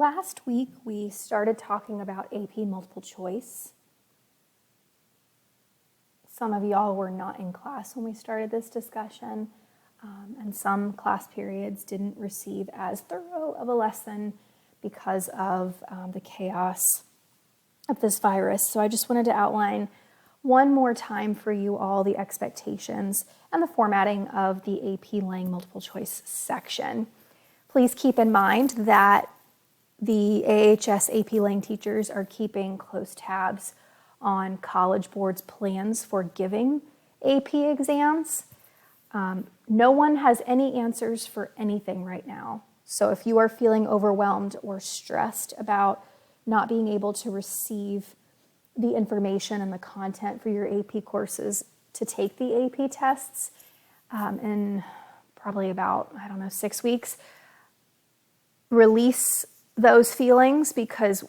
Last week, we started talking about AP multiple choice. Some of y'all were not in class when we started this discussion, and some class periods didn't receive as thorough of a lesson because of the chaos of this virus. So I just wanted to outline one more time for you all the expectations and the formatting of the AP Lang multiple choice section. Please keep in mind that the AHS AP Lang teachers are keeping close tabs on College Board's plans for giving AP exams. No one has any answers for anything right now. So if you are feeling overwhelmed or stressed about not being able to receive the information and the content for your AP courses to take the AP tests in probably about, 6 weeks, release those feelings, because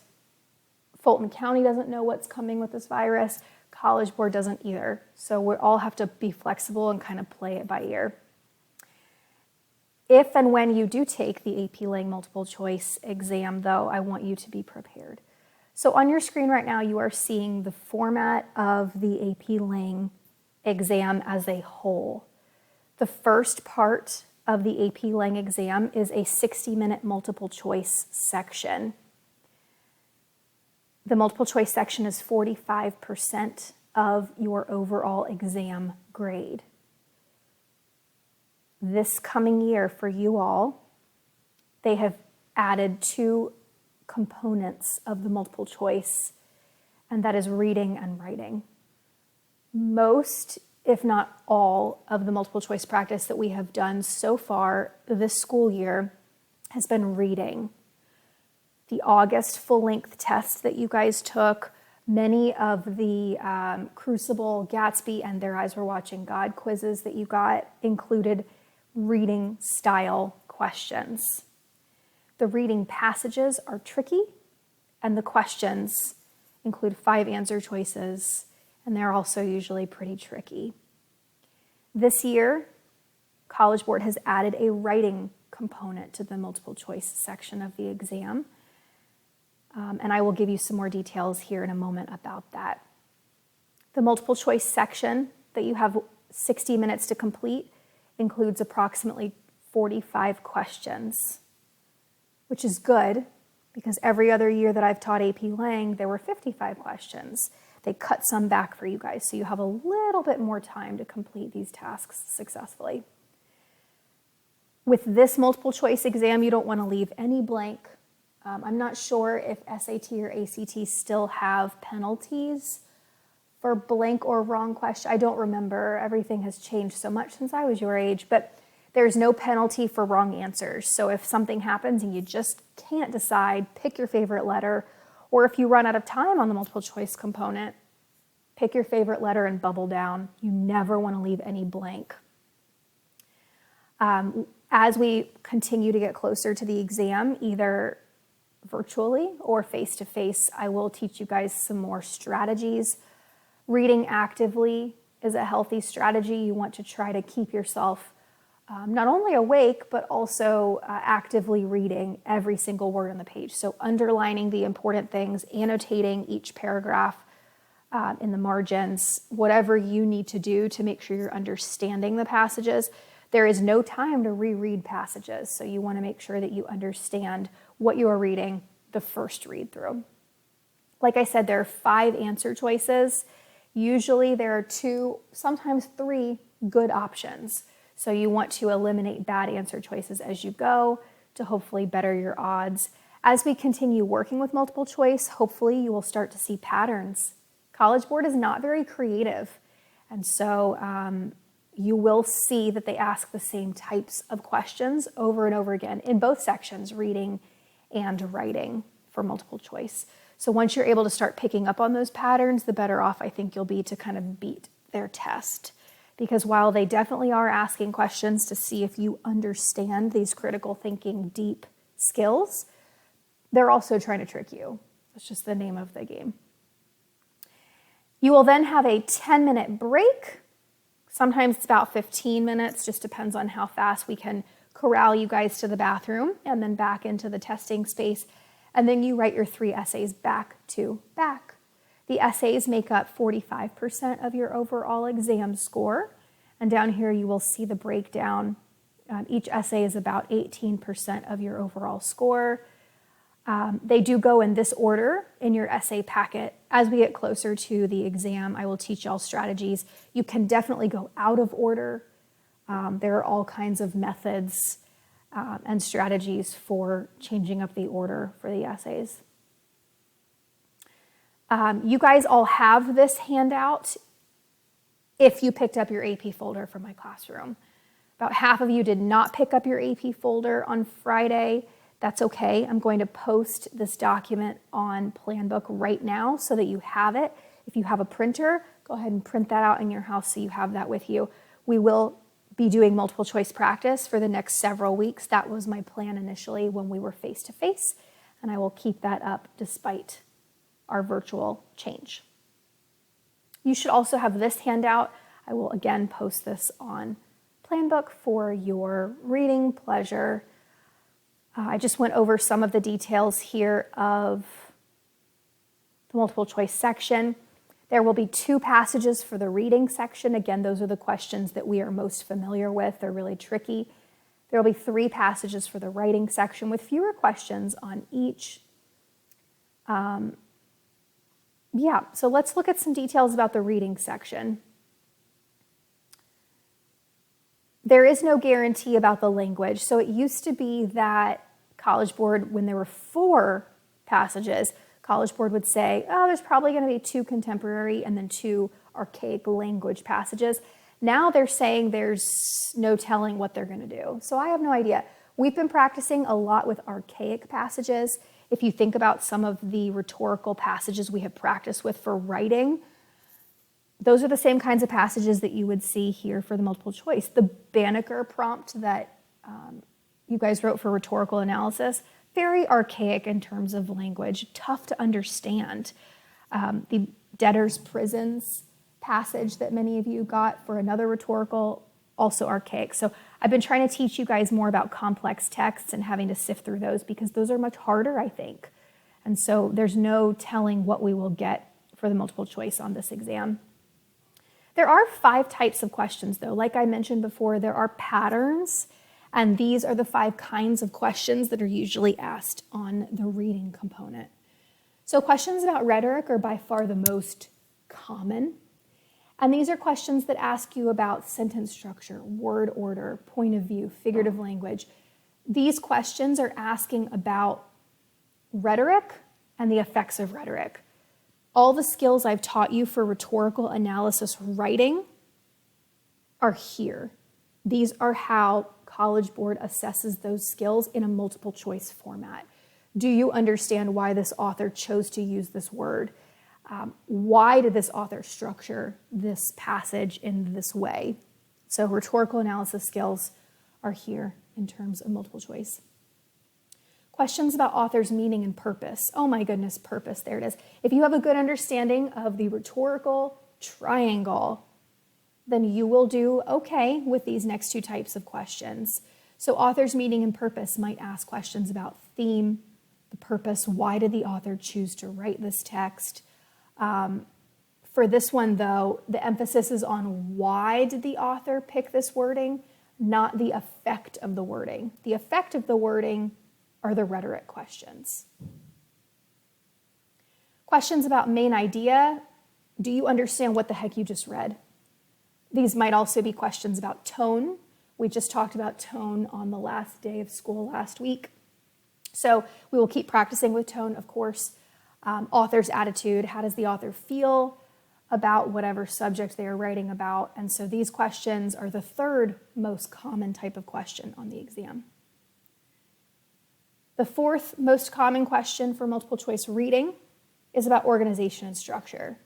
Fulton County doesn't know what's coming with this virus. College Board doesn't either. So we all have to be flexible and kind of play it by ear. If and when you do take the AP Lang multiple choice exam, though, I want you to be prepared. So on your screen right now, you are seeing the format of the AP Lang exam as a whole. The first part of the AP Lang exam is a 60-minute multiple choice section. The multiple choice section is 45% of your overall exam grade. This coming year for you all, they have added 2 components of the multiple choice, and that is reading and writing. Most, if not all, of the multiple choice practice that we have done so far this school year has been reading. The August full-length test that you guys took, many of the Crucible, Gatsby, and Their Eyes Were Watching God quizzes that you got included reading style questions. The reading passages are tricky, and the questions include 5 answer choices, and they're also usually pretty tricky. This year, College Board has added a writing component to the multiple choice section of the exam, and I will give you some more details here in a moment about that. The multiple choice section that you have 60 minutes to complete includes approximately 45 questions, which is good because every other year that I've taught AP Lang, there were 55 questions. They cut some back for you guys, so you have a little bit more time to complete these tasks successfully. With this multiple choice exam, you don't want to leave any blank. I'm not sure if SAT or ACT still have penalties for blank or wrong question. I don't remember. Everything has changed so much since I was your age, but there's no penalty for wrong answers. So if something happens and you just can't decide, pick your favorite letter, or if you run out of time on the multiple choice component, pick your favorite letter and bubble down. You never want to leave any blank. As we continue to get closer to the exam, either virtually or face-to-face, I will teach you guys some more strategies. Reading actively is a healthy strategy. You want to try to keep yourself not only awake, but also actively reading every single word on the page. So underlining the important things, annotating each paragraph in the margins, whatever you need to do to make sure you're understanding the passages. There is no time to reread passages, so you want to make sure that you understand what you are reading the first read through. Like I said, there are 5 answer choices. Usually there are 2, sometimes 3 good options. So you want to eliminate bad answer choices as you go to hopefully better your odds. As we continue working with multiple choice, hopefully you will start to see patterns. College Board is not very creative, and so you will see that they ask the same types of questions over and over again in both sections, reading and writing for multiple choice. So once you're able to start picking up on those patterns, the better off I think you'll be to kind of beat their test. Because while they definitely are asking questions to see if you understand these critical thinking, deep skills, they're also trying to trick you. That's just the name of the game. You will then have a 10-minute break. Sometimes it's about 15 minutes, just depends on how fast we can corral you guys to the bathroom and then back into the testing space. and then you write your 3 essays back to back. The essays make up 45% of your overall exam score, and down here you will see the breakdown. Each essay is about 18% of your overall score. They do go in this order in your essay packet. As we get closer to the exam, I will teach y'all strategies. You can definitely go out of order. There are all kinds of methods and strategies for changing up the order for the essays. You guys all have this handout if you picked up your AP folder from my classroom. About half of you did not pick up your AP folder on Friday. That's okay. I'm going to post this document on Planbook right now so that you have it. If you have a printer, go ahead and print that out in your house so you have that with you. We will be doing multiple choice practice for the next several weeks. That was my plan initially when we were face-to-face, and I will keep that up despite our virtual change. You should also have this handout. I will again post this on Planbook for your reading pleasure. I just went over some of the details here of the multiple choice section. There will be 2 passages for the reading section. Again, those are the questions that we are most familiar with. They're really tricky. There will be 3 passages for the writing section with fewer questions on each. So let's look at some details about the reading section. There is no guarantee about the language. So it used to be that College Board, when there were 4 passages, College Board would say, oh, there's probably going to be 2 contemporary and then 2 archaic language passages. Now they're saying there's no telling what they're going to do. So I have no idea. We've been practicing a lot with archaic passages. If you think about some of the rhetorical passages we have practiced with for writing, those are the same kinds of passages that you would see here for the multiple choice. The Banneker prompt that you guys wrote for rhetorical analysis, very archaic in terms of language, tough to understand. The debtor's prisons passage that many of you got for another rhetorical, also archaic. So I've been trying to teach you guys more about complex texts and having to sift through those because those are much harder, I think. And so there's no telling what we will get for the multiple choice on this exam. There are 5 types of questions, though. Like I mentioned before, there are patterns, and these are the 5 kinds of questions that are usually asked on the reading component. So questions about rhetoric are by far the most common, and these are questions that ask you about sentence structure, word order, point of view, figurative language. These questions are asking about rhetoric and the effects of rhetoric. All the skills I've taught you for rhetorical analysis writing are here. These are how College Board assesses those skills in a multiple choice format. Do you understand why this author chose to use this word? Why did this author structure this passage in this way? So rhetorical analysis skills are here in terms of multiple choice. Questions about author's meaning and purpose. Oh my goodness, purpose, there it is. If you have a good understanding of the rhetorical triangle, then you will do okay with these next 2 types of questions. So author's meaning and purpose might ask questions about theme, the purpose, why did the author choose to write this text? For this one, though, the emphasis is on why did the author pick this wording, not the effect of the wording. The effect of the wording are the rhetoric questions. Questions about main idea. Do you understand what the heck you just read? These might also be questions about tone. We just talked about tone on the last day of school last week. So we will keep practicing with tone, of course. Author's attitude, how does the author feel about whatever subject they are writing about? And so these questions are the 3rd most common type of question on the exam. The 4th most common question for multiple choice reading is about organization and structure.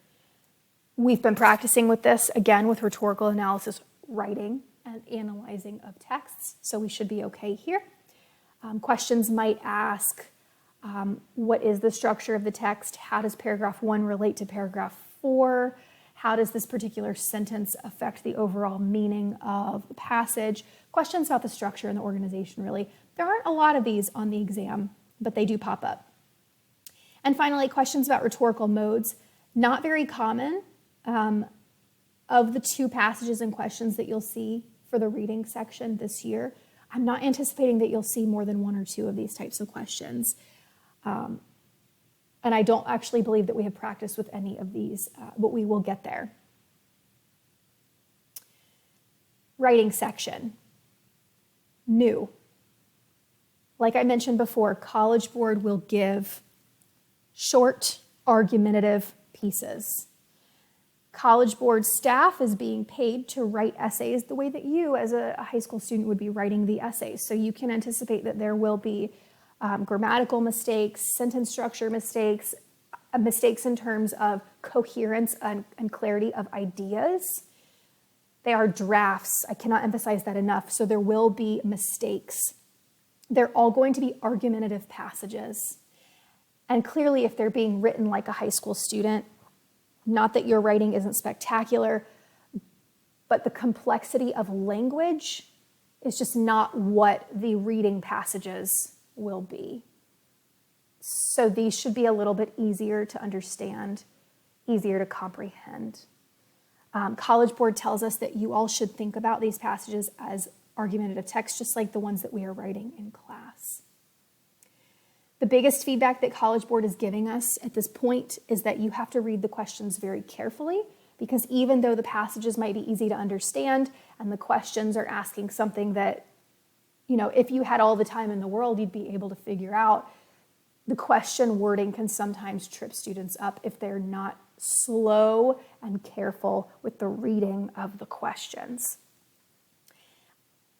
We've been practicing with this, again, with rhetorical analysis writing and analyzing of texts, so we should be okay here. Questions might ask, what is the structure of the text? How does paragraph 1 relate to paragraph 4? How does this particular sentence affect the overall meaning of the passage? Questions about the structure and the organization, really. There aren't a lot of these on the exam, but they do pop up. And finally, questions about rhetorical modes. Not very common. Of the 2 passages and questions that you'll see for the reading section this year, I'm not anticipating that you'll see more than 1 or 2 of these types of questions. And I don't actually believe that we have practiced with any of these, but we will get there. Writing section. New. Like I mentioned before, College Board will give short, argumentative pieces. College Board staff is being paid to write essays the way that you, as a high school student, would be writing the essays. So you can anticipate that there will be grammatical mistakes, sentence structure mistakes, mistakes in terms of coherence and clarity of ideas. They are drafts. I cannot emphasize that enough. So there will be mistakes. They're all going to be argumentative passages. And clearly, if they're being written like a high school student, not that your writing isn't spectacular, but the complexity of language is just not what the reading passages will be. So these should be a little bit easier to understand, easier to comprehend. College Board tells us that you all should think about these passages as argumentative text, just like the ones that we are writing in class. The biggest feedback that College Board is giving us at this point is that you have to read the questions very carefully, because even though the passages might be easy to understand and the questions are asking something that, if you had all the time in the world, you'd be able to figure out, the question wording can sometimes trip students up if they're not slow and careful with the reading of the questions.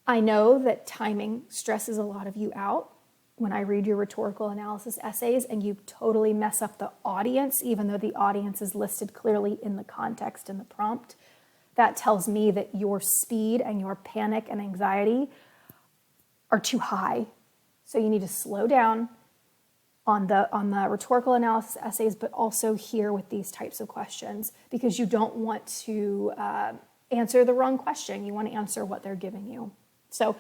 I know that timing stresses a lot of you out when I read your rhetorical analysis essays and you totally mess up the audience, even though the audience is listed clearly in the context in the prompt. That tells me that your speed and your panic and anxiety are too high. So you need to slow down on the rhetorical analysis essays, but also here with these types of questions, because you don't want to answer the wrong question. You want to answer what they're giving you. So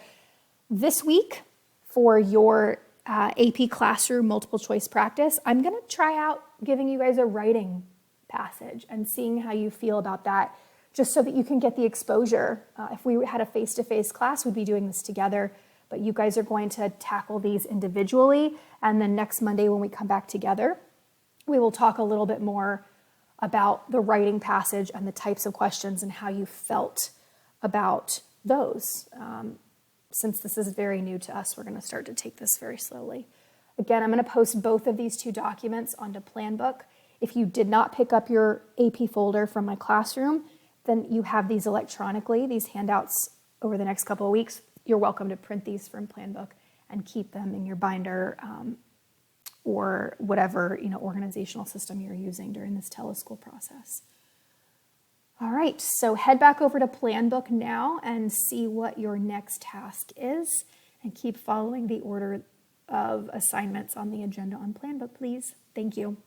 this week for your AP Classroom multiple choice practice, I'm going to try out giving you guys a writing passage and seeing how you feel about that, just so that you can get the exposure. If we had a face-to-face class, we'd be doing this together, but you guys are going to tackle these individually, and then next Monday when we come back together, we will talk a little bit more about the writing passage and the types of questions and how you felt about those. Since this is very new to us, we're going to start to take this very slowly. Again, I'm going to post both of these 2 documents onto Planbook. If you did not pick up your AP folder from my classroom, then you have these electronically, these handouts over the next couple of weeks. You're welcome to print these from Planbook and keep them in your binder or whatever organizational system you're using during this teleschool process. All right, so head back over to Planbook now and see what your next task is, and keep following the order of assignments on the agenda on Planbook, please. Thank you.